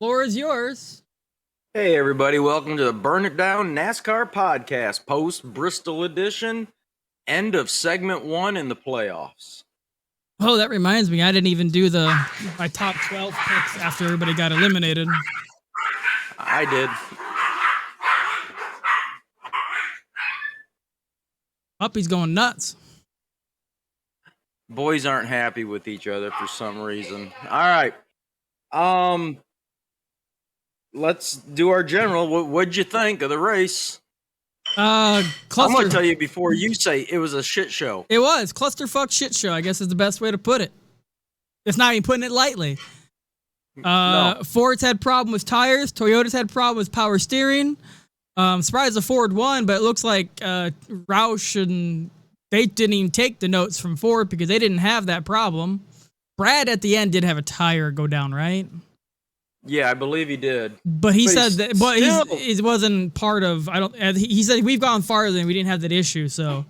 Floor is yours. Hey everybody, welcome to the Burn It Down NASCAR podcast, post Bristol edition, end of segment 1 in the playoffs. Oh, that reminds me, I didn't even do my top 12 picks after everybody got eliminated. I did. Puppy's going nuts. Boys aren't happy with each other for some reason. All right. Let's do our general. What'd you think of the race? I'm going to tell you before you say it was a shit show. It was. Clusterfuck shit show, I guess is the best way to put it. It's not even putting it lightly. No. Ford's had problem with tires. Toyota's had problem with power steering. Surprised the Ford won, but it looks like Roush and they didn't even take the notes from Ford because they didn't have that problem. Brad at the end did have a tire go down, right? Yeah, I believe he did. But he said that, but it wasn't part of. He said we've gone farther and we didn't have that issue. So,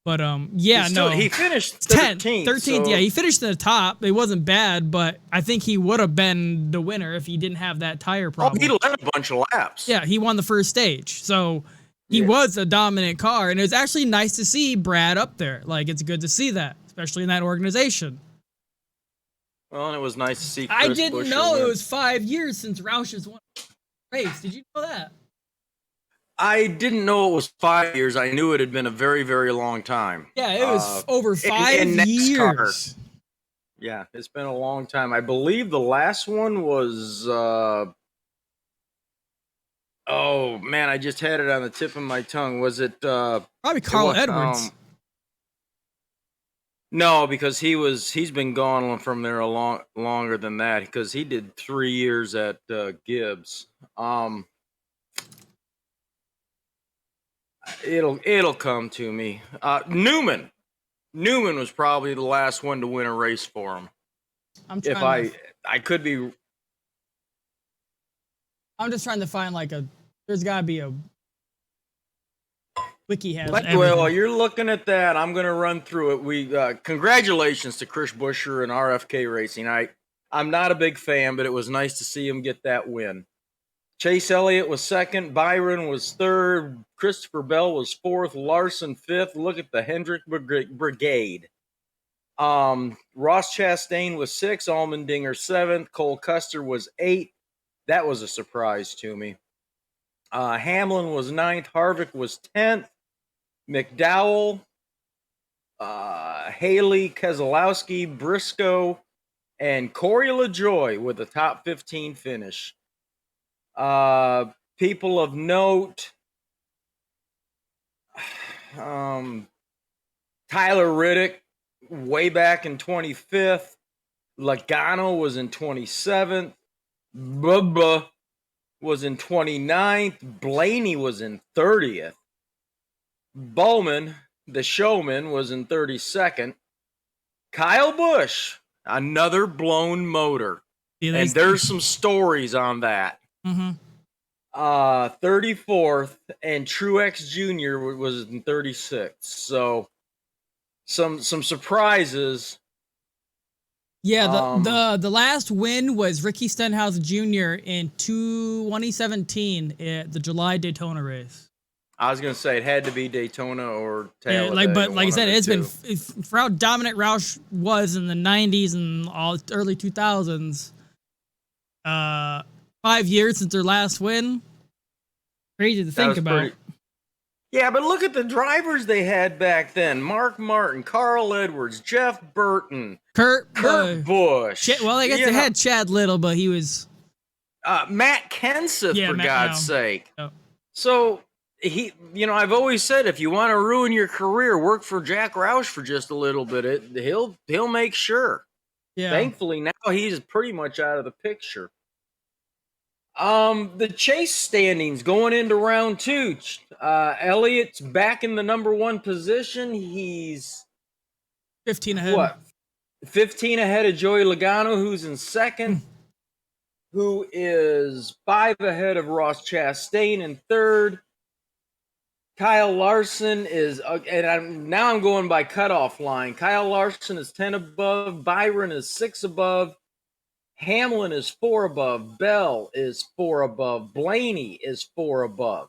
but he finished 13th. 13th. So. Yeah, he finished in the top. It wasn't bad, but I think he would have been the winner if he didn't have that tire problem. Oh, he led a bunch of laps. Yeah, he won the first stage, so he was a dominant car, and it was actually nice to see Brad up there. Like, it's good to see that, especially in that organization. Well, and it was nice to see Chris I didn't Buescher know win. It was 5 years since Roush has won a race. Did you know that? I didn't know it was 5 years. I knew it had been a very, very long time. Yeah, it was over 5 years. Yeah, it's been a long time. I believe the last one was... oh, man, I just had it on the tip of my tongue. Was it... probably Carl Edwards. No, because he's been gone from there longer than that, because he did 3 years at Gibbs. It'll come to me. Newman was probably the last one to win a race for him. I could be. I'm just trying to find there's got to be a wiki has. Well, while you're looking at that, I'm going to run through it. We congratulations to Chris Buescher and RFK Racing. I'm not a big fan, but it was nice to see him get that win. Chase Elliott was second, Byron was third, Christopher Bell was fourth, Larson fifth. Look at the Hendrick Brigade. Ross Chastain was sixth, Allmendinger seventh, Cole Custer was eighth. That was a surprise to me. Hamlin was ninth, Harvick was 10th, McDowell, Haley, Keselowski, Briscoe, and Corey LaJoie with a top 15 finish. People of note, Tyler Riddick way back in 25th, Logano was in 27th, Bubba was in 29th, Blaney was in 30th, Bowman, the showman, was in 32nd, Kyle Busch, another blown motor, and there's some stories on that. Mm-hmm. 34th, and Truex Jr. was in 36th. So some surprises. Yeah, the last win was Ricky Stenhouse Jr. in 2017 at the July Daytona race. I was gonna say it had to be Daytona or Talladega. Yeah, but like I said, it's been for how dominant Roush was in the 90s and all early 2000s. 5 years since their last win. Crazy to think about. Yeah, but look at the drivers they had back then. Mark Martin, Carl Edwards, Jeff Burton, Kurt Busch. Well, I guess they had Chad Little, but he was... Matt Kenseth, for God's sake. Oh. So, I've always said, if you want to ruin your career, work for Jack Roush for just a little bit. He'll make sure. Yeah. Thankfully, now he's pretty much out of the picture. The chase standings going into round 2. Elliott's back in the number 1 position. He's 15 ahead. What? 15 ahead of Joey Logano, who's in second, who is 5 ahead of Ross Chastain in third. Kyle Larson is, and I'm going by cutoff line. Kyle Larson is 10 above. Byron is 6 above. Hamlin is 4 above. Bell is 4 above. Blaney is 4 above.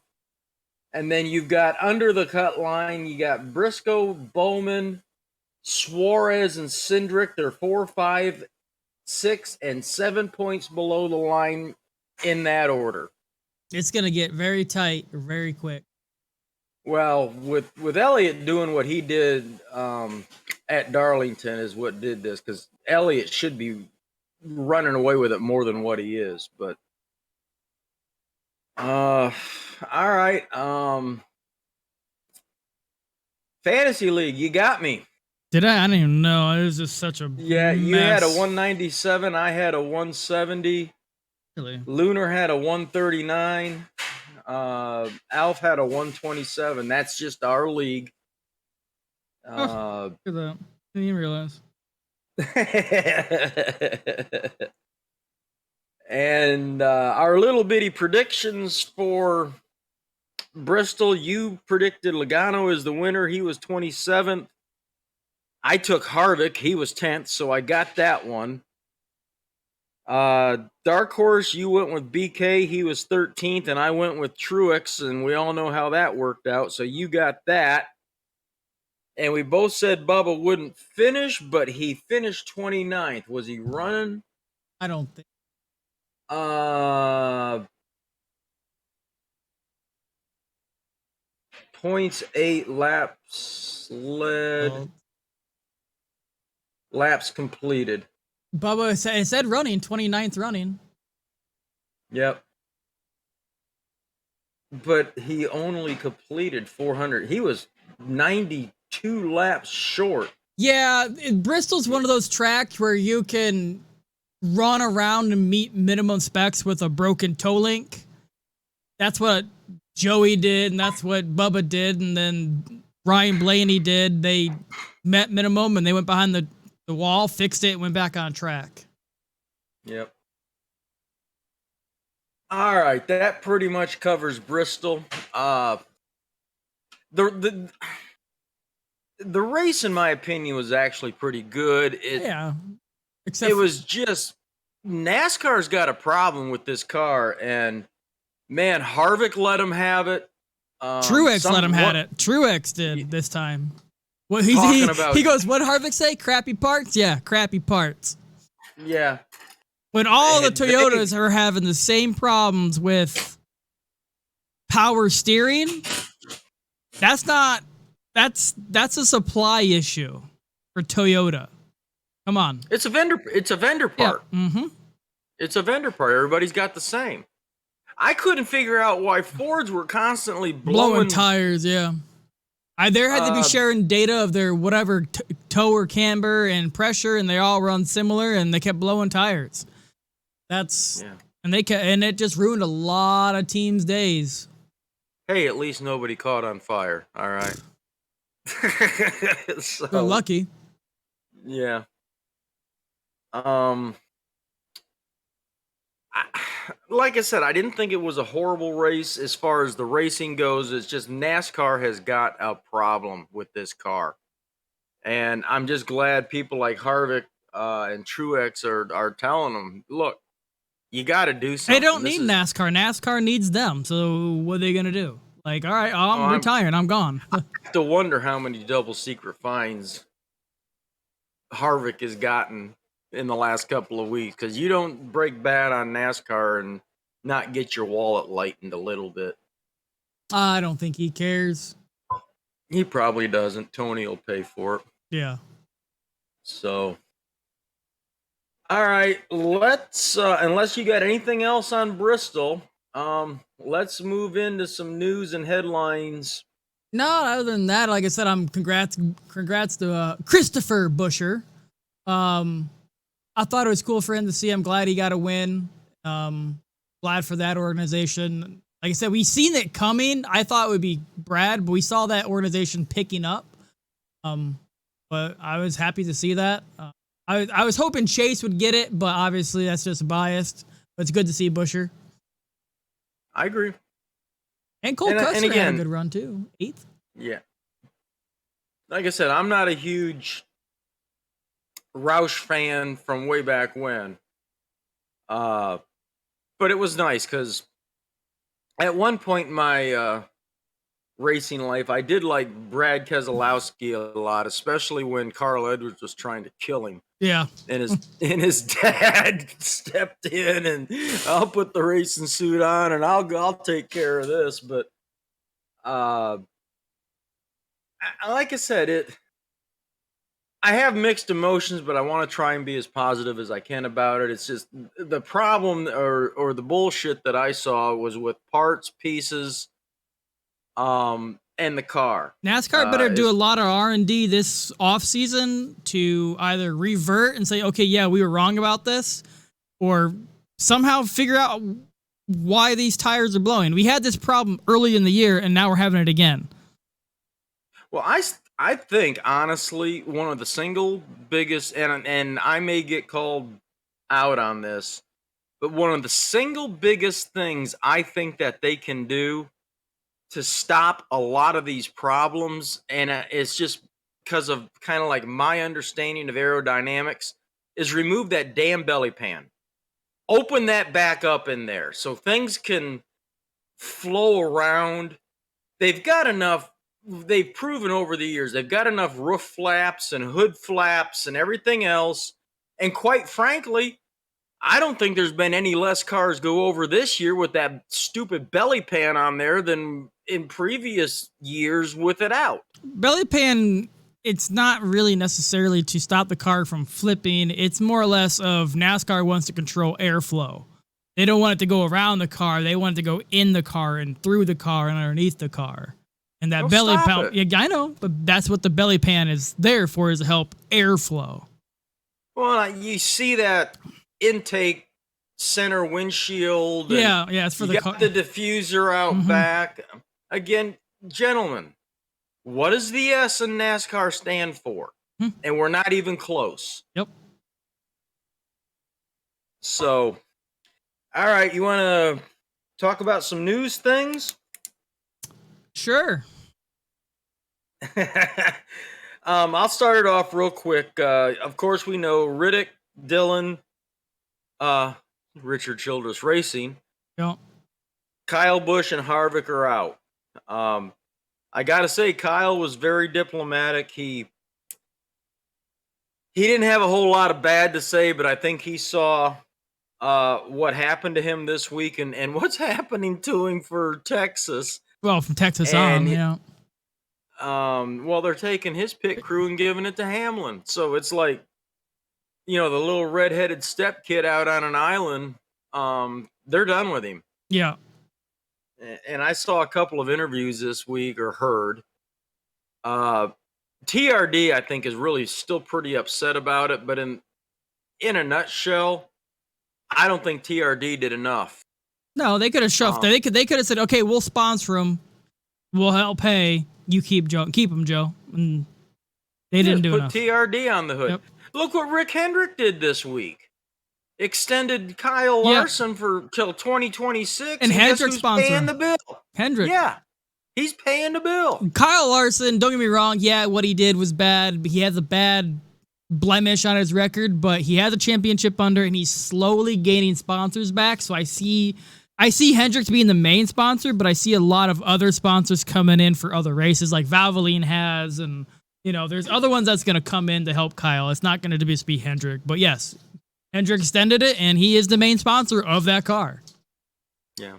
And then you've got under the cut line, you got Briscoe, Bowman, Suarez, and Cindric. They're 4, 5, 6, and 7 points below the line in that order. It's going to get very tight very quick. Well, with Elliott doing what he did at Darlington is what did this, because Elliott should be running away with it more than what he is. But all right. Fantasy League, you got me. Did I? I don't even know. It was just such a mess. You had a 197. I had a 170. Really? Lunar had a 139. Alf had a 127. That's just our league. Look at that. Didn't even realize. And our little bitty predictions for Bristol. You predicted Logano as the winner. He was 27th. I took Harvick. He was 10th, so I got that one. Dark Horse, you went with BK. He was 13th, and I went with Truex, and we all know how that worked out. So you got that. And we both said Bubba wouldn't finish, but he finished 29th. Was he running? I don't think. Points 8 laps led. Laps completed. Bubba it said running, 29th running. Yep. But he only completed 400. He was 92 laps short. Yeah, Bristol's one of those tracks where you can run around and meet minimum specs with a broken toe link. That's what Joey did, and that's what Bubba did, and then Ryan Blaney did. They met minimum, and they went behind the wall, fixed it, and went back on track. Yep. All right, that pretty much covers Bristol. The race, in my opinion, was actually pretty good. Except it was just NASCAR's got a problem with this car, and man, Harvick let him have it. Truex let him have it. Truex did this time. What he goes, what did Harvick say? Crappy parts? Yeah, crappy parts. Yeah. When all the Toyotas are having the same problems with power steering, that's a supply issue for Toyota. Come on. It's a vendor part. Yeah. Mm-hmm. It's a vendor part. Everybody's got the same. I couldn't figure out why Fords were constantly blowing tires, yeah. There had to be sharing data of their whatever toe or camber and pressure, and they all run similar, and they kept blowing tires. And it just ruined a lot of teams' days. Hey, at least nobody caught on fire. All right. So, they're lucky. Yeah. Like I said, I didn't think it was a horrible race as far as the racing goes. It's just NASCAR has got a problem with this car. And I'm just glad people like Harvick and Truex are telling them, look, you got to do something. They don't need NASCAR. NASCAR needs them. So what are they going to do? Like, all right, I'm retiring. I'm gone. I have to wonder how many double secret fines Harvick has gotten in the last couple of weeks, because you don't break bad on NASCAR and not get your wallet lightened a little bit. I don't think he cares. He probably doesn't. Tony will pay for it. Yeah. So, all right, let's unless you got anything else on Bristol, let's move into some news and headlines. No, other than that, like I said, congrats to Christopher Buescher. I thought it was cool for him to see. I'm glad he got a win. Glad for that organization. Like I said, we seen it coming. I thought it would be Brad, but we saw that organization picking up. But I was happy to see that. I was hoping Chase would get it, but obviously that's just biased. But it's good to see Buescher. I agree. And Cole Custer had a good run too. 8th. Yeah. Like I said, I'm not a huge Roush fan from way back when. But it was nice because at one point in my racing life, I did like Brad Keselowski a lot, especially when Carl Edwards was trying to kill him. Yeah. And his dad stepped in and I'll put the racing suit on and I'll take care of this. But like I said, I have mixed emotions, but I want to try and be as positive as I can about it. It's just the problem or the bullshit that I saw was with parts, pieces, and the car. NASCAR better do a lot of R&D this off season to either revert and say, okay, yeah, we were wrong about this, or somehow figure out why these tires are blowing. We had this problem early in the year, and now we're having it again. Well, I think honestly one of the single biggest, and I may get called out on this, but one of the single biggest things I think that they can do to stop a lot of these problems, and it's just because of kind of like my understanding of aerodynamics, is remove that damn belly pan. Open that back up in there so things can flow around. They've got enough. They've proven over the years they've got enough roof flaps and hood flaps and everything else. And quite frankly, I don't think there's been any less cars go over this year with that stupid belly pan on there than in previous years with it out. Belly pan, it's not really necessarily to stop the car from flipping. It's more or less of NASCAR wants to control airflow. They don't want it to go around the car. They want it to go in the car and through the car and underneath the car. And that belly pan, yeah, I know, but that's what the belly pan is there for, is to help airflow. Well, you see that intake center windshield. Yeah, it's for the car. The diffuser out back. Again, gentlemen, what does the S in NASCAR stand for? And we're not even close. Yep. So, all right, you want to talk about some news things? Sure. I'll start it off real quick. Of course, we know Riddick, Dillon, Richard Childress Racing. Yep. Kyle Busch and Harvick are out. I gotta say, Kyle was very diplomatic. He didn't have a whole lot of bad to say, but I think he saw what happened to him this week and what's happening to him for Texas. Well, from Texas on, yeah. Well, they're taking his pit crew and giving it to Hamlin. So it's like, the little redheaded step kid out on an island. They're done with him. Yeah. And I saw a couple of interviews this week or heard. TRD, I think, is really still pretty upset about it. But in a nutshell, I don't think TRD did enough. No, they could have shoved. They could have said, "Okay, we'll sponsor him. We'll help pay. You keep him, Joe." And they didn't do enough. Put TRD on the hood. Yep. Look what Rick Hendrick did this week. Extended Kyle Larson for till 2026. And Hendrick's paying the bill. Hendrick. Yeah. He's paying the bill. Kyle Larson, don't get me wrong, what he did was bad. He has a bad blemish on his record, but he has a championship under, and he's slowly gaining sponsors back. So I see Hendrick being the main sponsor, but I see a lot of other sponsors coming in for other races, like Valvoline has, and there's other ones that's going to come in to help Kyle. It's not going to just be Hendrick, but yes, Hendrick extended it, and he is the main sponsor of that car. Yeah.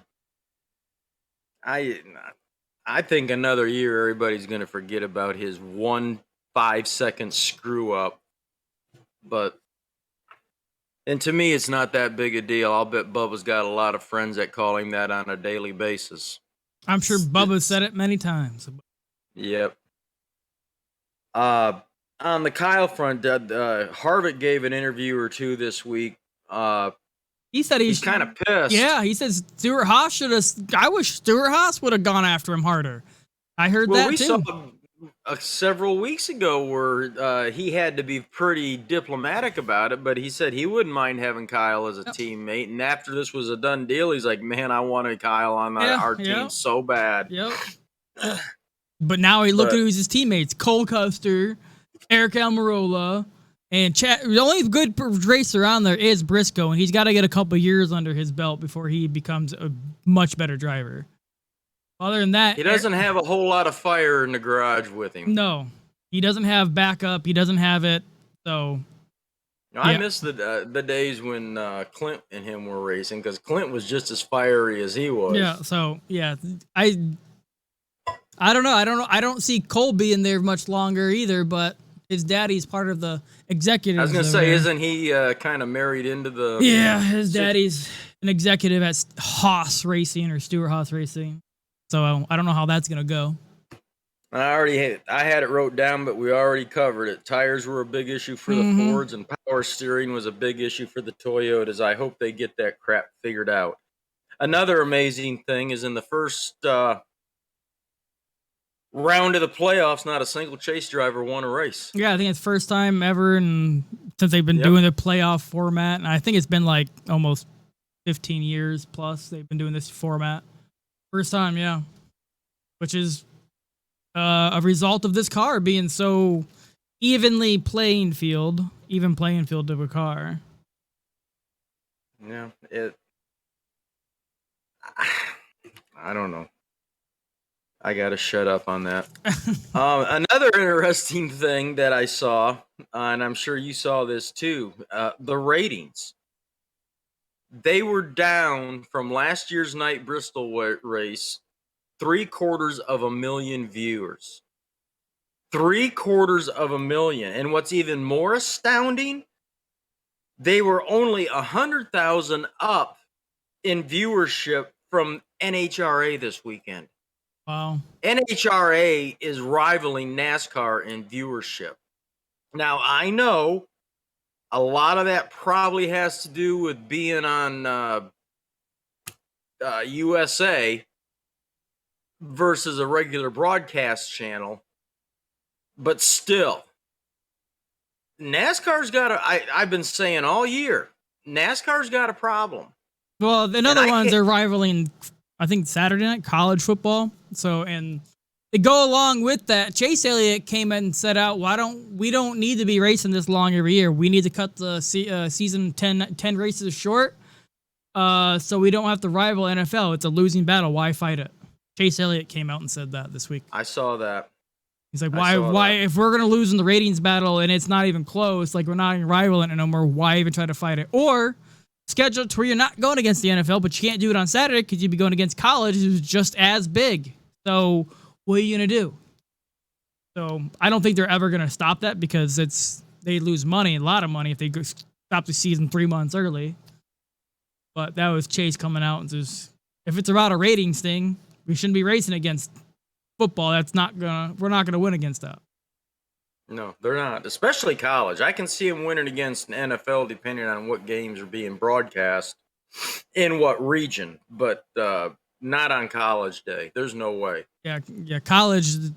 I think another year everybody's going to forget about his 1 5-second screw up. And to me, it's not that big a deal. I'll bet Bubba's got a lot of friends that call him that on a daily basis. I'm sure Bubba said it many times. Yep. On the Kyle front, Harvick gave an interview or two this week. He said he's kind of pissed. Yeah, he says Stewart Haas should have. I wish Stewart Haas would have gone after him harder. I heard that too. We saw several weeks ago where he had to be pretty diplomatic about it, but he said he wouldn't mind having Kyle as a teammate. And after this was a done deal, he's like, "Man, I wanted Kyle on our team so bad." Yep. But now look at who's his teammates: Cole Custer, Eric Almirola, And the only good racer on there is Briscoe, and he's got to get a couple years under his belt before he becomes a much better driver. Other than that, he doesn't have a whole lot of fire in the garage with him. No, he doesn't have backup. He doesn't have it. So, I miss the days when Clint and him were racing, because Clint was just as fiery as he was. Yeah. So I don't know. I don't see Cole being there much longer either. But his daddy's part of the executive. I was gonna say, isn't he kind of married into the? Yeah, his daddy's an executive at Haas Racing or Stewart Haas Racing. So I don't know how that's gonna go. I had it wrote down, but we already covered it. Tires were a big issue for the Fords, and power steering was a big issue for the Toyotas. I hope they get that crap figured out. Another amazing thing is in the first round of the playoffs, not a single chase driver won a race. Yeah, I think it's first time ever since they've been doing the playoff format, and I think it's been like almost 15 years plus they've been doing this format. First time, yeah. Which is a result of this car being so even playing field of a car. Yeah, I don't know. I got to shut up on that. Another interesting thing that I saw, and I'm sure you saw this too, the ratings. They were down from last year's night Bristol race, 750,000 viewers. 750,000. And what's even more astounding, they were only 100,000 up in viewership from NHRA this weekend. Wow. NHRA is rivaling NASCAR in viewership. Now, I know a lot of that probably has to do with being on USA versus a regular broadcast channel. But still, NASCAR's got I've been saying all year, NASCAR's got a problem. Well, the other ones are rivaling, I think, Saturday night college football. So, and to go along with that, Chase Elliott came in and said out, we don't need to be racing this long every year. We need to cut the season 10 races short so we don't have to rival NFL. It's a losing battle. Why fight it? Chase Elliott came out and said that this week. I saw that. He's like, why, if we're going to lose in the ratings battle and it's not even close, like we're not even rivaling it no more, why even try to fight it? Or schedule it to where you're not going against the NFL, but you can't do it on Saturday because you'd be going against college, who's just as big. So what are you going to do? So I don't think they're ever going to stop that because they lose money, a lot of money, if they stop the season 3 months early. But that was Chase coming out and just, if it's about a ratings thing, we shouldn't be racing against football. We're not gonna win against that. No, they're not. Especially college. I can see them winning against NFL depending on what games are being broadcast in what region, but not on college day. There's no way. Yeah. College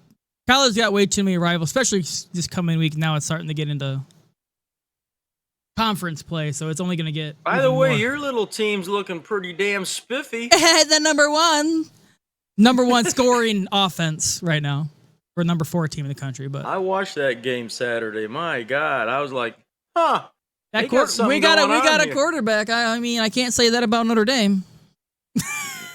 got way too many rivals, especially this coming week. Now it's starting to get into conference play, so it's only gonna get. By the way, your little team's looking pretty damn spiffy. The number one scoring offense right now. We're number 4 team in the country, but I watched that game Saturday. My God, I was like, huh. We got a quarterback. I mean, I can't say that about Notre Dame.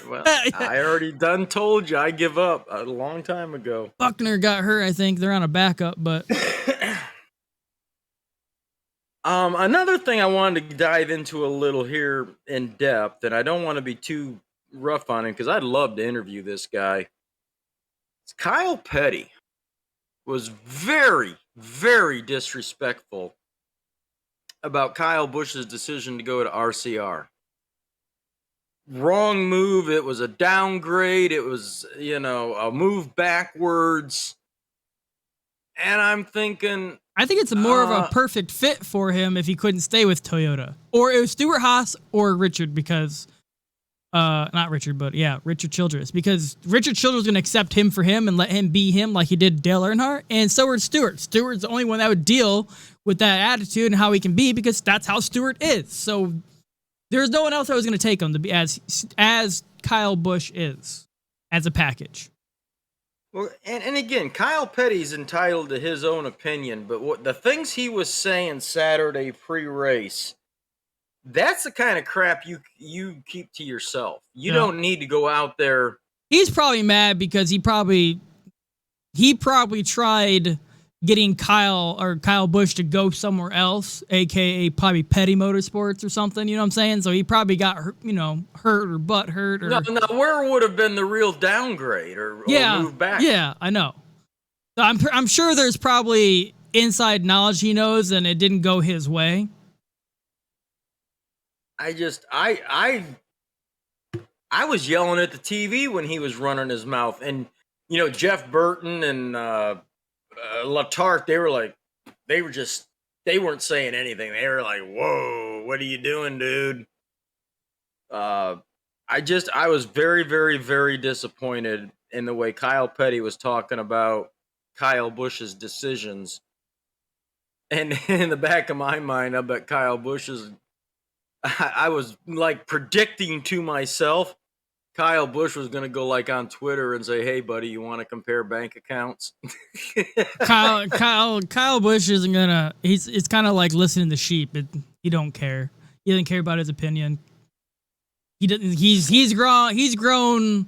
Well, I already done told you I give up a long time ago. Buckner got hurt. I think they're on a backup, but another thing I wanted to dive into a little here in depth, and I don't want to be too rough on him because I'd love to interview this guy. Kyle Petty was very, very disrespectful about Kyle Busch's decision to go to RCR. Wrong move. It was a downgrade. It was, a move backwards. And I'm thinking, I think it's more of a perfect fit for him if he couldn't stay with Toyota. Or it was Stuart Haas or Richard because not Richard, but yeah, Richard Childress, because Richard Childress was going to accept him for him and let him be him like he did Dale Earnhardt. And so would Stewart. Stewart's the only one that would deal with that attitude and how he can be because that's how Stewart is. So there's no one else that was going to take him to be as Kyle Busch is as a package. Well, and again, Kyle Petty's entitled to his own opinion, but what the things he was saying Saturday pre-race, that's the kind of crap you keep to yourself. You Yeah. don't need to go out there. He's probably mad because he probably tried getting Kyle Busch to go somewhere else, aka probably Petty Motorsports or something. You know what I'm saying? So he probably got hurt or butt hurt or No, where would have been the real downgrade or move back? Yeah, I know. So I'm sure there's probably inside knowledge he knows, and it didn't go his way. I was yelling at the TV when he was running his mouth, and Jeff Burton and Latarte, they weren't saying anything. They were like, "Whoa, what are you doing, dude?" I was very, very, very disappointed in the way Kyle Petty was talking about Kyle Busch's decisions. And in the back of my mind, I bet Kyle Busch's, I was like predicting to myself, Kyle Busch was going to go like on Twitter and say, "Hey, buddy, you want to compare bank accounts?" Kyle Busch isn't gonna. It's kind of like listening to sheep. He don't care. He doesn't care about his opinion. He doesn't. He's grown.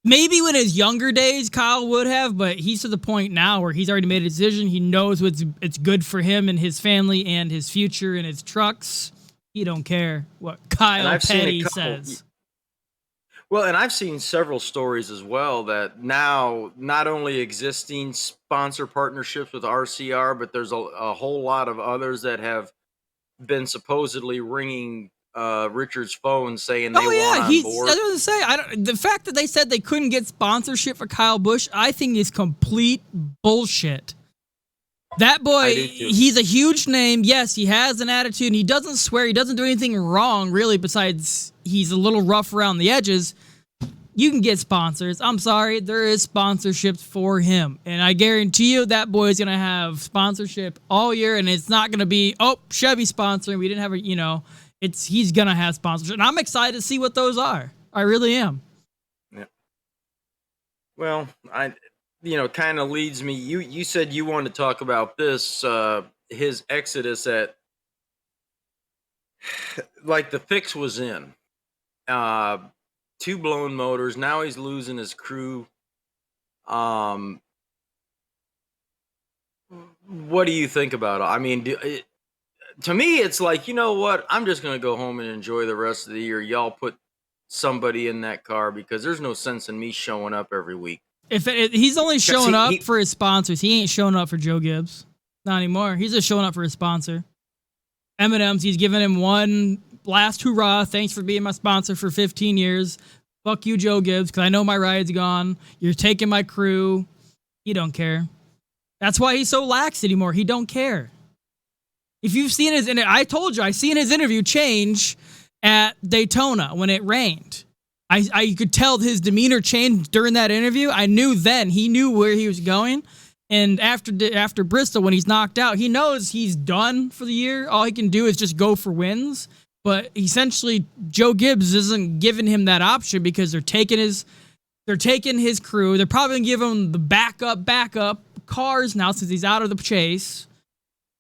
Maybe in his younger days, Kyle would have, but he's to the point now where he's already made a decision. He knows it's good for him and his family and his future and his trucks. He don't care what Kyle Petty says. Well, and I've seen several stories as well that now not only existing sponsor partnerships with RCR, but there's a whole lot of others that have been supposedly ringing Richard's phone saying they want on board. I was going to say, the fact that they said they couldn't get sponsorship for Kyle Busch, I think is complete bullshit. That boy, he's a huge name. Yes, he has an attitude, and he doesn't swear. He doesn't do anything wrong, really, besides he's a little rough around the edges. You can get sponsors. I'm sorry, there is sponsorships for him. And I guarantee you that boy's going to have sponsorship all year, and it's not going to be, Chevy sponsoring. We didn't have he's going to have sponsorship. And I'm excited to see what those are. I really am. Yeah. Well, kind of leads me. You said you wanted to talk about this, his exodus at, like the fix was in, 2 blown motors. Now he's losing his crew. What do you think about it? I mean, to me, it's like, you know what? I'm just going to go home and enjoy the rest of the year. Y'all put somebody in that car because there's no sense in me showing up every week. If he's only showing up for his sponsors, he ain't showing up for Joe Gibbs. Not anymore. He's just showing up for his sponsor. M&M's, he's giving him one last hurrah. Thanks for being my sponsor for 15 years. Fuck you, Joe Gibbs, because I know my ride's gone. You're taking my crew. He don't care. That's why he's so lax anymore. He don't care. If you've seen I told you, I seen his interview change at Daytona when it rained. I could tell his demeanor changed during that interview. I knew then. He knew where he was going. And after Bristol, when he's knocked out, he knows he's done for the year. All he can do is just go for wins. But essentially, Joe Gibbs isn't giving him that option because they're taking his crew. They're probably going to give him the backup cars now since he's out of the chase.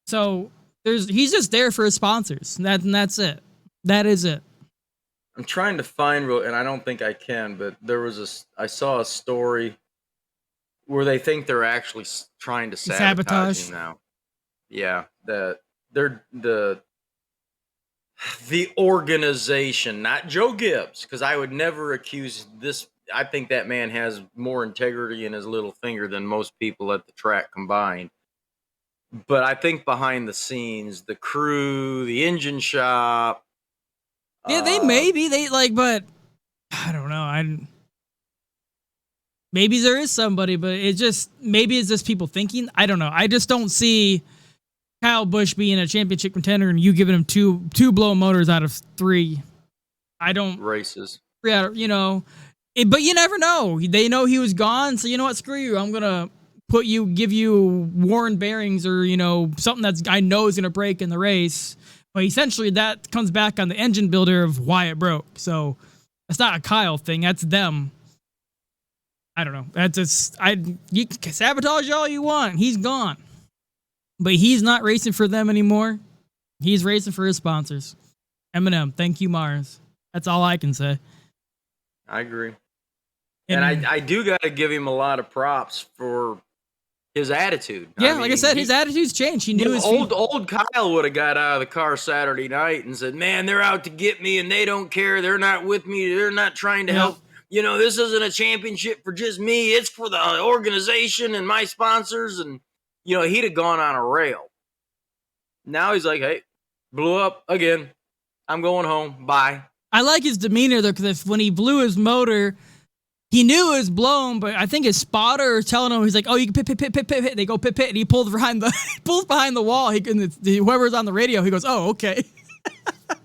So he's just there for his sponsors. And that's it. That is it. I'm trying to find, and I don't think I can, but I saw a story where they think they're actually trying to sabotage him now. Yeah, they're the organization, not Joe Gibbs, because I would never accuse this. I think that man has more integrity in his little finger than most people at the track combined. But I think behind the scenes, the crew, the engine shop. Yeah, but I don't know. Maybe there is somebody, but maybe it's just people thinking. I don't know. I just don't see Kyle Busch being a championship contender and you giving him two blown motors out of 3. I don't races. Yeah, but you never know. They know he was gone, so you know what? Screw you. I'm gonna give you worn bearings or something that's I know is gonna break in the race. But essentially, that comes back on the engine builder of why it broke. So it's not a Kyle thing. That's them. I don't know. That's just you can sabotage all you want. He's gone, but he's not racing for them anymore. He's racing for his sponsors. Eminem, thank you, Mars. That's all I can say. I agree. And I do got to give him a lot of props for his attitude. Yeah, like I said, his attitude's changed. He knew his old Kyle would have got out of the car Saturday night and said, "Man, they're out to get me, and they don't care. They're not with me. They're not trying to help. You know, this isn't a championship for just me. It's for the organization and my sponsors." And you know, he'd have gone on a rail. Now he's like, "Hey, blew up again. I'm going home. Bye." I like his demeanor though, because when he blew his motor, he knew it was blown, but I think his spotter was telling him, he's like, "Oh, you can pit." They go pit, and he pulls behind the wall. Whoever's on the radio, he goes, "Oh, okay."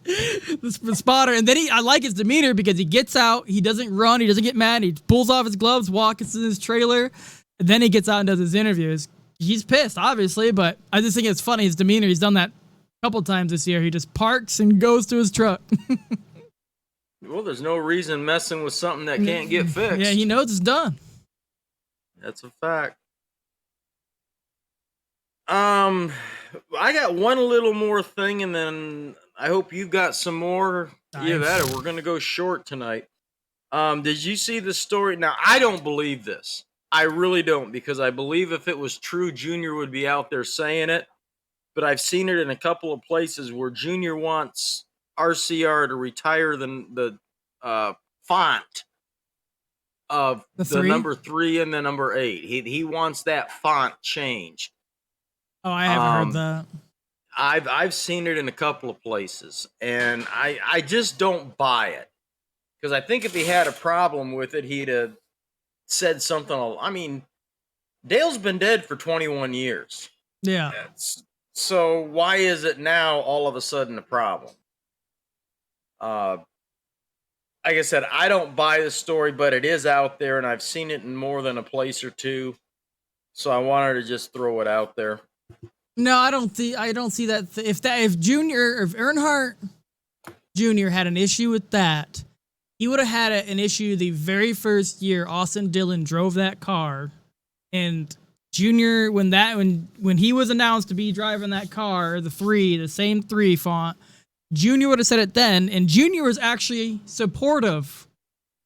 the spotter, and then I like his demeanor because he gets out, he doesn't run, he doesn't get mad, he pulls off his gloves, walks in his trailer, and then he gets out and does his interviews. He's pissed, obviously, but I just think it's funny, his demeanor. He's done that a couple times this year. He just parks and goes to his truck. Well, there's no reason messing with something that can't get fixed. Yeah, he knows it's done. That's a fact. I got one little more thing, and then I hope you've got some more. Yeah, that we're gonna go short tonight. Did you see the story? Now, I don't believe this. I really don't, because I believe if it was true, Junior would be out there saying it. But I've seen it in a couple of places where Junior wants RCR to retire the font of the number 3 and the number 8. He wants that font changed. Oh, I haven't heard that. I've seen it in a couple of places, and I just don't buy it, because I think if he had a problem with it, he'd have said something. I mean, Dale's been dead for 21 years. Yeah. So why is it now all of a sudden a problem? Like I said, I don't buy the story, but it is out there, and I've seen it in more than a place or two. So I wanted to just throw it out there. No, I don't see that. If Earnhardt Jr. had an issue with that, he would have had an issue the very first year Austin Dillon drove that car, and Junior, when he was announced to be driving that car, the same 3 font, Junior would have said it then, and Junior was actually supportive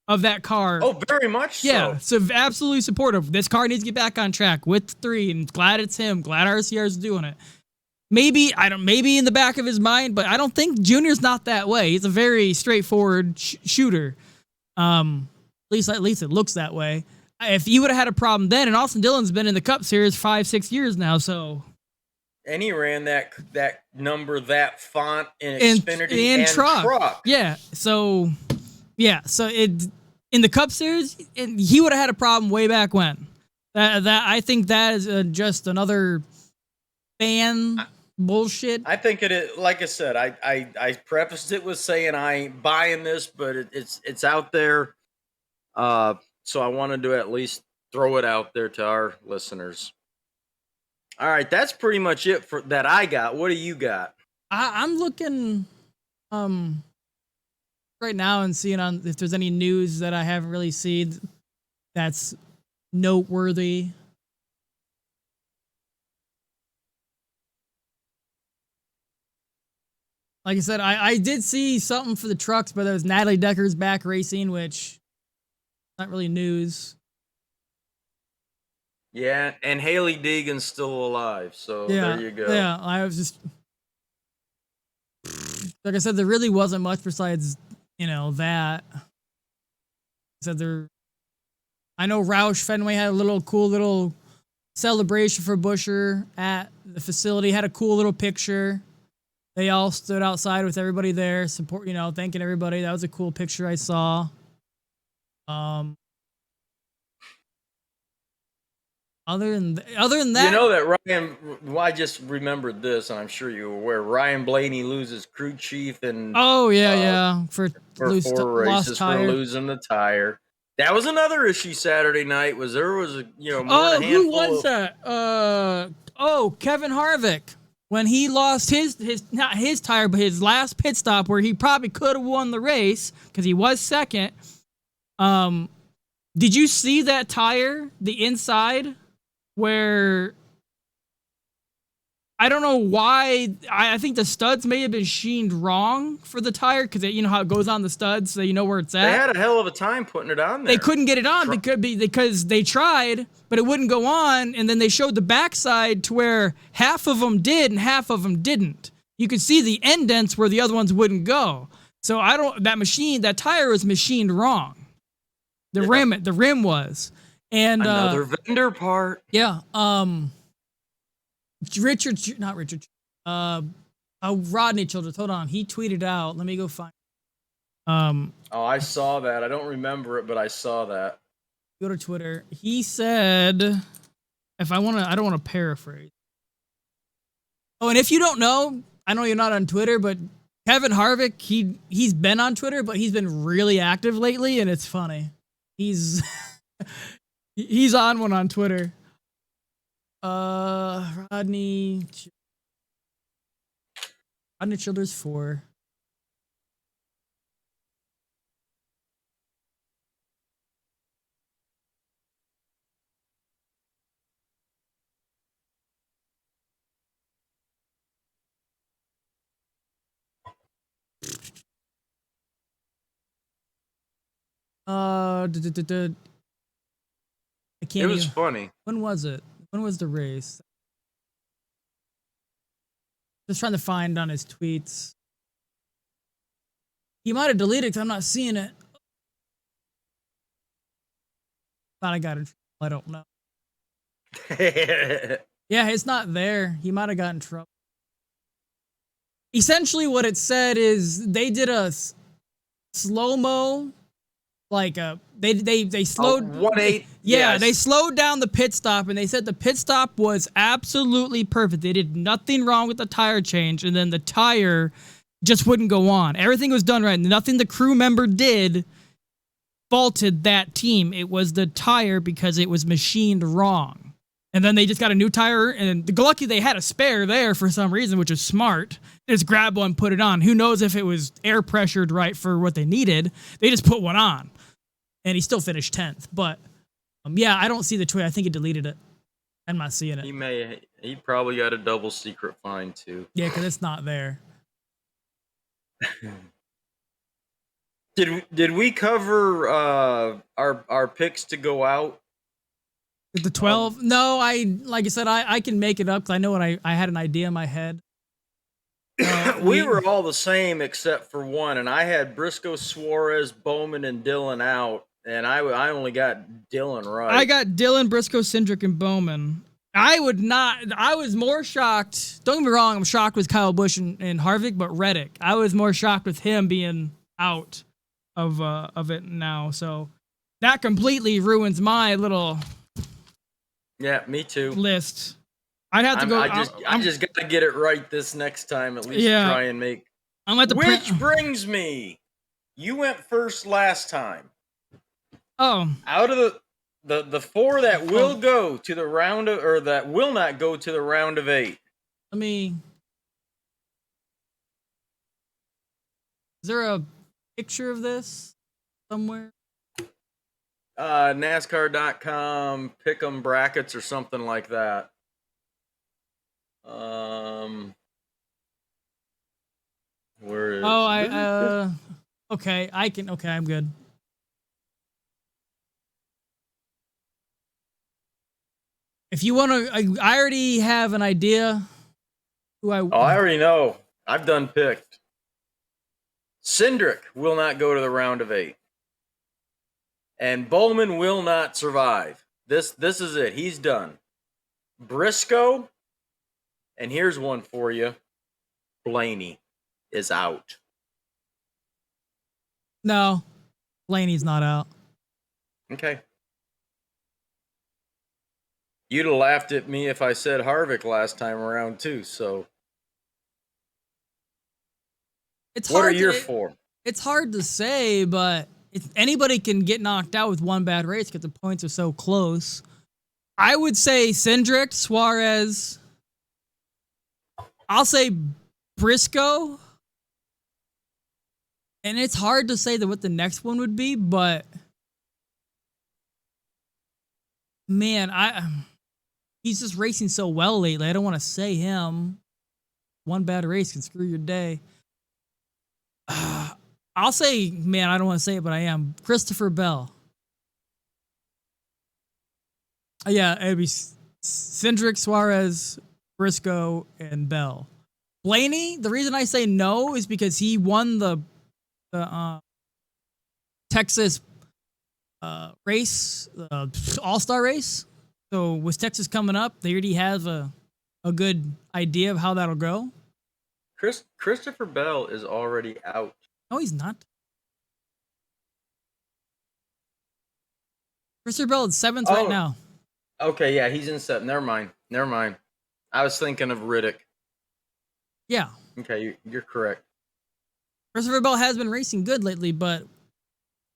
of that car. Oh, very much so. Yeah, so absolutely supportive. This car needs to get back on track with 3, and glad it's him. Glad RCR's doing it. Maybe in the back of his mind, but I don't think Junior's not that way. He's a very straightforward shooter. At least it looks that way. If you would have had a problem then, and Austin Dillon's been in the Cup Series 5-6 years now, so. And he ran that number, that font in Xfinity and truck. Yeah, so in the Cup Series, he would have had a problem way back when. That I think that is just another fan bullshit. I think it is. Like I said, I prefaced it with saying I ain't buying this, but it's out there. So I wanted to at least throw it out there to our listeners. All right, that's pretty much it for that I got. What do you got? I'm looking right now and seeing if there's any news that I haven't really seen that's noteworthy. Like I said, I did see something for the trucks, but it was Natalie Decker's back racing, which not really news. Yeah, and Haley Deegan's still alive, so there you go. Yeah, I was just... Like I said, there really wasn't much besides, that. I know Roush Fenway had a cool little celebration for Buescher at the facility, had a cool little picture. They all stood outside with everybody there, thanking everybody. That was a cool picture I saw. Other than that, Ryan. Well, I just remembered this, and I'm sure you're aware. Ryan Blaney loses crew chief, and for 4 races for losing the tire. That was another issue Saturday night. Who was that? Kevin Harvick, when he lost his not his tire, but his last pit stop, where he probably could have won the race because he was second. Did you see that tire, the inside, where I don't know why. I think the studs may have been sheened wrong for the tire because you know how it goes on the studs, so you know where it's at. They had a hell of a time putting it on there. They couldn't get it on because they tried, but it wouldn't go on. And then they showed the backside to where half of them did and half of them didn't. You could see the indents where the other ones wouldn't go. So that tire was machined wrong. The rim was. And another vendor part. Yeah. Rodney Childress. Hold on. He tweeted out. Let me go find. Oh, I saw that. I don't remember it, but I saw that. Go to Twitter. He said, I don't want to paraphrase. Oh, and if you don't know, I know you're not on Twitter, but Kevin Harvick, he's been on Twitter, but he's been really active lately, and it's funny. He's he's on one on Twitter. Rodney Childress 4. I can't. It was funny. When was it? When was the race? Just trying to find on his tweets. He might have deleted it because I'm not seeing it. Thought I got it. I don't know. Yeah, it's not there. He might have gotten in trouble. Essentially, what it said is they did a slow-mo. Like they slowed 1/8. Yeah, yes. They slowed down the pit stop, and they said the pit stop was absolutely perfect. They did nothing wrong with the tire change, and then the tire just wouldn't go on. Everything was done right. Nothing the crew member did faulted that team. It was the tire because it was machined wrong. And then they just got a new tire, and lucky they had a spare there for some reason, which is smart. They just grabbed one, put it on. Who knows if it was air pressured right for what they needed. They just put one on. And he still finished 10th. But, yeah, I don't see the tweet. I think he deleted it. I'm not seeing it. He probably got a double secret fine, too. Yeah, because it's not there. Did we cover our picks to go out? The 12? No, like I said, I can make it up because I know what I had an idea in my head. We were all the same except for one, and I had Briscoe, Suarez, Bowman, and Dillon out, and I only got Dillon right. I got Dillon, Briscoe, Cindric, and Bowman. I was more shocked. Don't get me wrong, I'm shocked with Kyle Busch and Harvick, but Reddick, I was more shocked with him being out of it now. So that completely ruins my little me too. list. I'd have to go. I just got to get it right this next time, at least try and make. I'm at the Which brings me, you went first last time. Oh, out of the four that will go to the round of, or that will not go to the round of 8. Let me. Is there a picture of this somewhere? NASCAR.com, pick'em brackets or something like that. Where is okay, I'm good. If you want to, I already have an idea who I already know. I've done picked. Cindric will not go to the round of 8. And Bowman will not survive. This is it. He's done. Briscoe, and here's one for you. Blaney is out. No, Blaney's not out. Okay. You'd have laughed at me if I said Harvick last time around too, so. What are your 4? It's hard to say, but anybody can get knocked out with one bad race because the points are so close. I would say Cindric, Suarez. I'll say Briscoe. And it's hard to say what the next one would be, but Man, he's just racing so well lately. I don't want to say him. One bad race can screw your day. I'll say, man, I don't want to say it, but I am. Christopher Bell. Yeah, it'd be Cindric, Suarez, Briscoe, and Bell. Blaney, the reason I say no is because he won the Texas race, All-Star race. So with Texas coming up, they already have a good idea of how that'll go. Christopher Bell is already out. No, he's not. Christopher Bell is 7th right now. Okay, yeah, he's in 7th. Never mind. I was thinking of Riddick. Yeah. Okay, you're correct. Christopher Bell has been racing good lately, but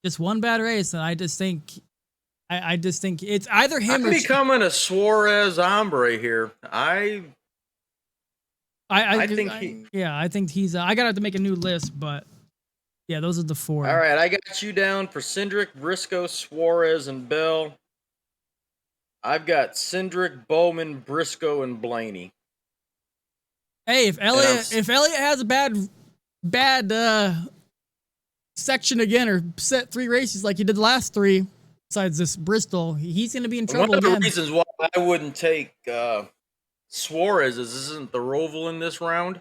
just one bad race, and I just think it's either him I'm or becoming a Suarez hombre here. I think he's. I gotta have to make a new list, but yeah, those are the 4. All right, I got you down for Cindric, Briscoe, Suarez, and Bell. I've got Cindric, Bowman, Briscoe, and Blaney. Hey, if Elliott has a bad section again or set 3 races like he did the last 3, besides this Bristol, he's going to be in trouble again. One again. of the reasons why I wouldn't take Suarez is this isn't the Roval in this round.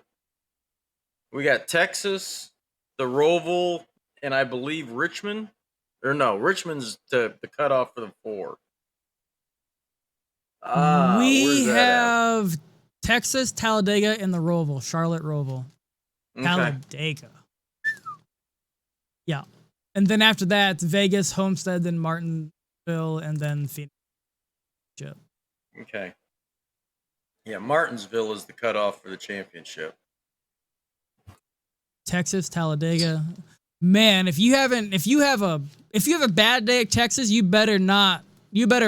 We got Texas, the Roval, and I believe Richmond. Or no, Richmond's the cutoff for the 4. We have Texas, Talladega, and the Roval, Charlotte Roval. Okay. Talladega. Yeah. And then after that, it's Vegas, Homestead, then Martinsville, and then Phoenix. Okay. Yeah, Martinsville is the cutoff for the championship. Texas, Talladega. Man, if you have a bad day at Texas, you better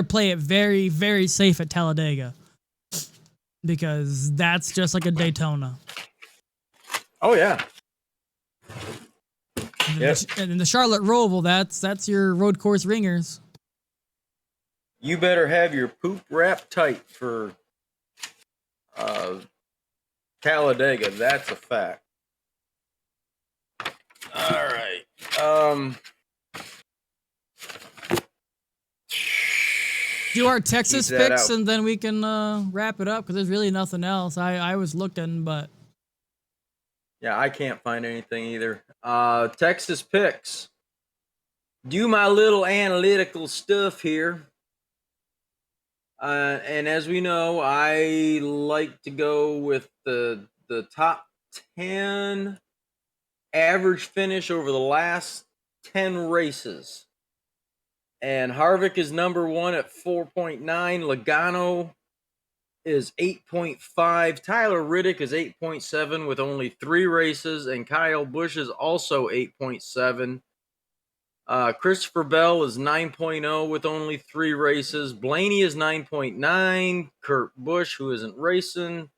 play it very, very safe at Talladega. Because that's just like a Daytona. Oh yeah. And the Charlotte Roval, that's your road course ringers. You better have your poop wrapped tight for Talladega. That's a fact. All right. Do our Texas picks and then we can wrap it up because there's really nothing else. I was looking, but yeah, I can't find anything either. Texas picks. Do my little analytical stuff here. And as we know, I like to go with the top 10 average finish over the last 10 races. And Harvick is number 1 at 4.9. Logano is 8.5. Tyler Riddick is 8.7 with only 3 races. And Kyle Busch is also 8.7. Christopher Bell is 9.0 with only 3 races. Blaney is 9.9. Kurt Busch, who isn't racing.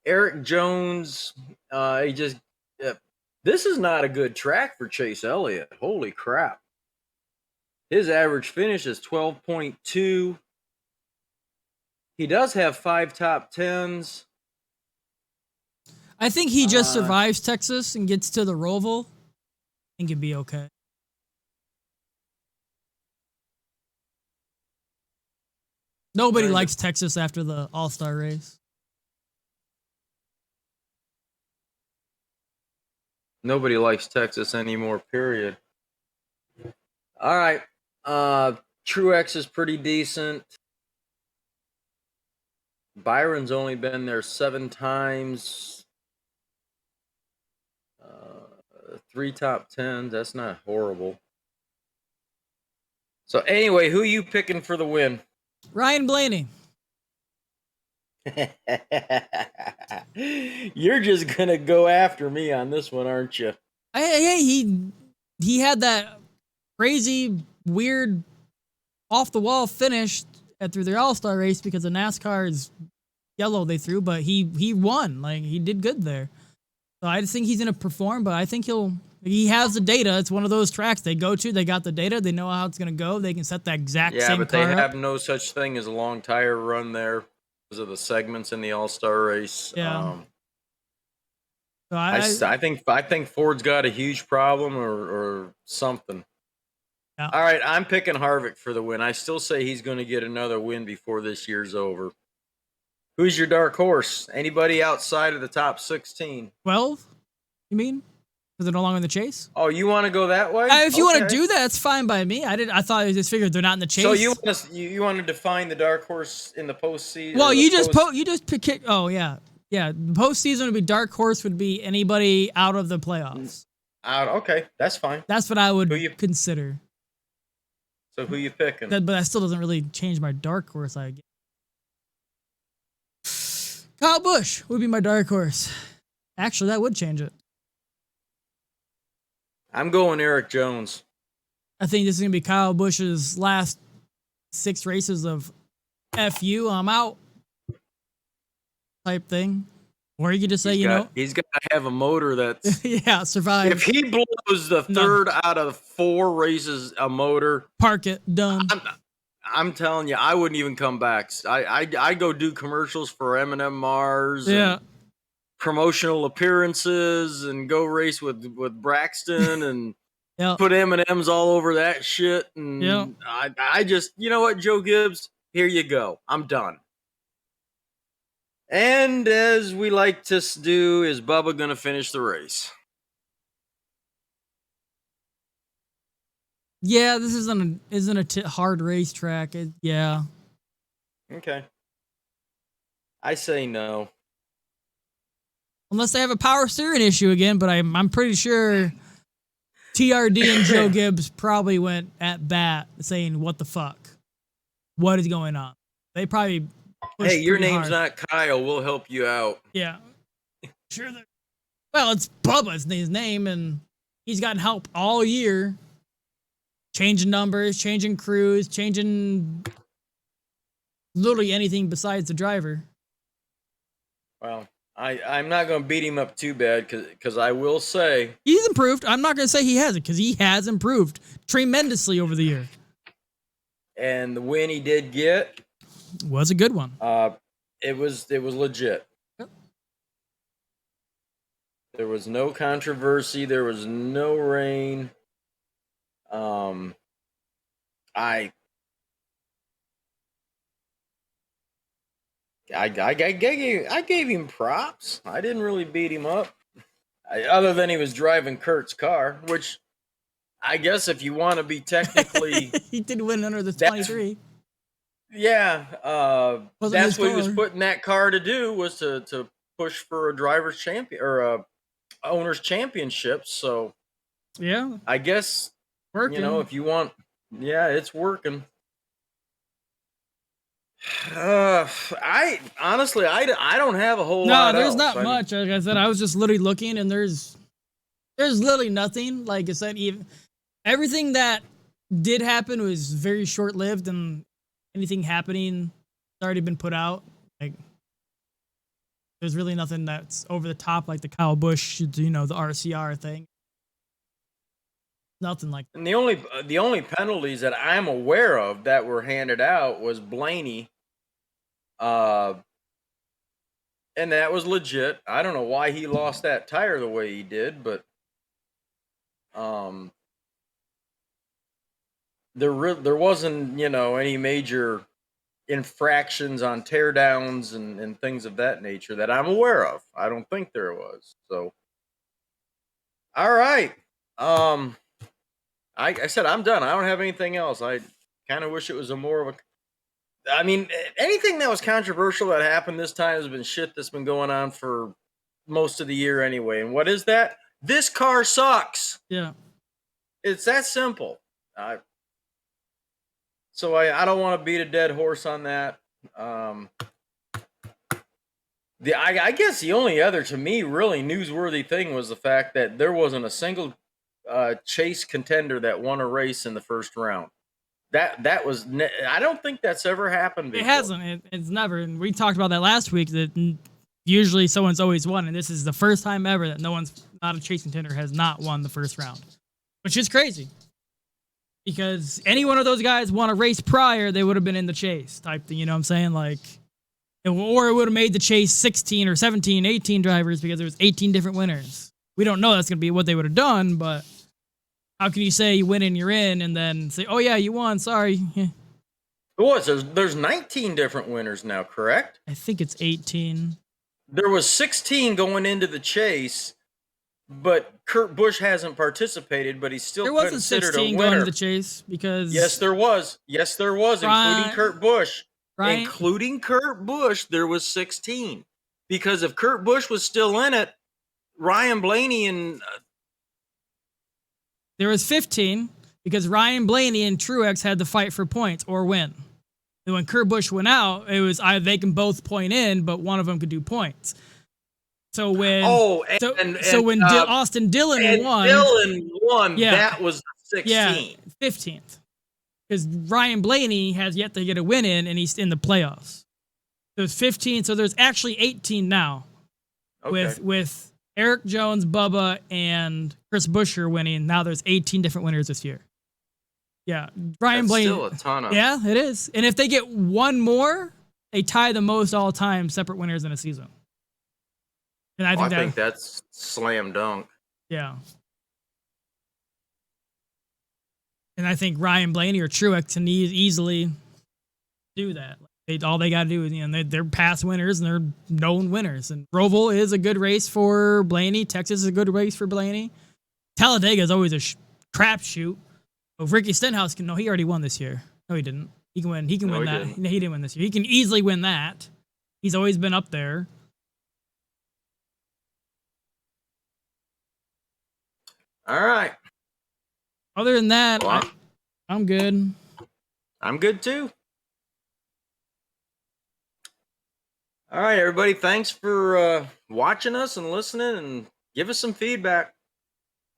Eric Jones, this is not a good track for Chase Elliott. Holy crap. His average finish is 12.2. He does have 5 top 10s. I think he just survives Texas and gets to the Roval and can be okay. Nobody likes Texas after the All-Star race. Nobody likes Texas anymore, period. All right. Truex is pretty decent. Byron's only been there 7 times. 3 top 10s. That's not horrible. So anyway, who are you picking for the win? Ryan Blaney. You're just gonna go after me on this one, aren't you? Hey, he had that crazy, weird, off the wall finish through their All-Star race because the NASCAR's yellow they threw, but he won. Like he did good there. So I just think he's gonna perform, but I think he'll He has the data. It's one of those tracks they go to. They got the data. They know how it's going to go. They can set the exact same but they car have up. no such thing as a long tire run there because of the segments in the All-Star race. Yeah. So I think Ford's got a huge problem or something. Yeah. All right, I'm picking Harvick for the win. I still say he's going to get another win before this year's over. Who's your dark horse? Anybody outside of the top 16? 12, you mean? Because they're no longer in the chase? Oh, you want to go that way? If you want to do that, that's fine by me. I thought I just figured they're not in the chase. So you want to define the dark horse in the postseason? Well, you just pick. Oh yeah. The postseason would be dark horse would be anybody out of the playoffs. Okay, that's fine. That's what I would consider. So who you picking? But that still doesn't really change my dark horse. I guess. Kyle Busch would be my dark horse. Actually, that would change it. I'm going Eric Jones. I think this is going to be Kyle Busch's last 6 races of FU, I'm out type thing. Or you could just say, he's got to have a motor that's survive. If he blows the third out of 4 races a motor, park it, done. I'm telling you, I wouldn't even come back. I go do commercials for M&M Mars, and promotional appearances, and go race with Braxton, and put M&Ms all over that shit. And I just, you know what, Joe Gibbs, here you go. I'm done. And as we like to do, is Bubba going to finish the race? Yeah, this isn't a hard racetrack. Yeah. Okay. I say no. Unless they have a power steering issue again, but I'm pretty sure TRD and Joe Gibbs probably went at bat saying, "What the fuck? What is going on?" They probably. Hey, your name's not Kyle. We'll help you out. Yeah. Sure. Well, it's Bubba's his name, and he's gotten help all year. Changing numbers, changing crews, changing literally anything besides the driver. Well, I'm not going to beat him up too bad because I will say... He's improved. I'm not going to say he hasn't because he has improved tremendously over the year. And the win he did get... was a good one. It was legit. Yep. There was no controversy. There was no rain. I gave him props. I didn't really beat him up, other than he was driving Kurt's car, which I guess if you want to be technically, he did win under the 23. Yeah, that's what he was putting that car to do, was to push for a driver's champion or a owner's championship. So yeah, I guess working. If you want, it's working. I honestly, I don't have a whole lot. No, there's not much. Like I said, I was just literally looking, and there's literally nothing. Like I said, even everything that did happen was very short lived, and anything happening has already been put out. Like there's really nothing that's over the top, like the Kyle Busch, the RCR thing. Nothing like that. And the only penalties that I'm aware of that were handed out was Blaney. And that was legit. I don't know why he lost that tire the way he did, but there wasn't, any major infractions on teardowns and things of that nature that I'm aware of. I don't think there was. So all right. I said I'm done. I don't have anything else. I kind of wish it was anything that was controversial that happened this time has been shit that's been going on for most of the year anyway. And what is that? This car sucks. Yeah. It's that simple. So I don't want to beat a dead horse on that. I guess the only other, to me, really newsworthy thing was the fact that there wasn't a single chase contender that won a race in the first round. That was I don't think that's ever happened before. It hasn't. It's never. And we talked about that last week, that you usually someone's always won, and this is the first time ever that not a chase contender has not won the first round, which is crazy. Because any one of those guys won a race prior, they would have been in the chase type thing. You know what I'm saying? Like, or it would have made the chase 16 or 17, 18 drivers because there was 18 different winners. We don't know that's going to be what they would have done, but how can you say you win and you're in and then say, oh, yeah, you won. Sorry. There's 19 different winners now, correct? I think it's 18. There was 16 going into the chase, but Kurt Busch hasn't participated, but he's still considered a winner. There wasn't 16 going into the chase because... Yes, there was. Yes, there was, including Kurt Busch. Including Kurt Busch, there was 16. Because if Kurt Busch was still in it, Ryan Blaney and... There was 15 because Ryan Blaney and Truex had to fight for points or win. And when Kurt Busch went out, it was they can both point in, but one of them could do points. So when Austin Dillon won, that was 16. Yeah, 15th. Because Ryan Blaney has yet to get a win in, and he's in the playoffs. So it's 15. So there's actually 18 now, with Eric Jones, Bubba, and Chris Buescher winning. Now there's 18 different winners this year. Yeah, Ryan Blaney. Still a ton of. Yeah, it is. And if they get one more, they tie the most all-time separate winners in a season. And I think that's slam dunk. Yeah. And I think Ryan Blaney or Truex can easily do that. All they got to do is, they're past winners and they're known winners. And Roval is a good race for Blaney. Texas is a good race for Blaney. Talladega is always a crapshoot. But Ricky Stenhouse he already won this year. No, he didn't. He can win. He can win that. No, he didn't win this year. He can easily win that. He's always been up there. All right. Other than that, I'm good. I'm good too. All right, everybody. Thanks for watching us and listening, and give us some feedback.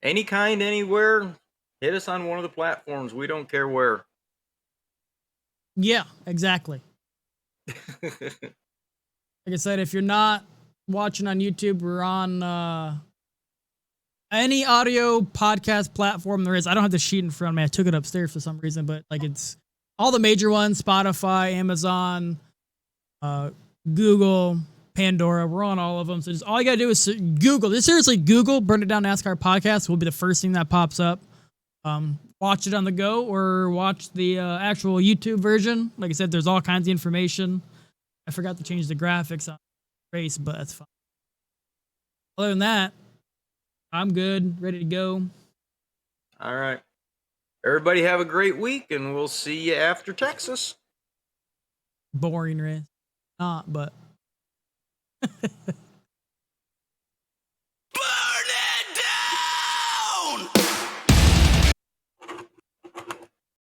Any kind, anywhere. Hit us on one of the platforms. We don't care where. Yeah, exactly. Like I said, if you're not watching on YouTube, we're on any audio podcast platform there is. I don't have the sheet in front of me. I took it upstairs for some reason, but it's all the major ones: Spotify, Amazon, Google, Pandora. We're on all of them. So just all you gotta do is Google. Just seriously Google Burn It Down NASCAR podcast. Will be the first thing that pops up. Watch it on the go or watch the actual YouTube version. Like I said, there's all kinds of information. I forgot to change the graphics on the race, but that's fine. Other than that, I'm good, ready to go. All right. Everybody have a great week, and we'll see you after Texas. Boring race. Not, but...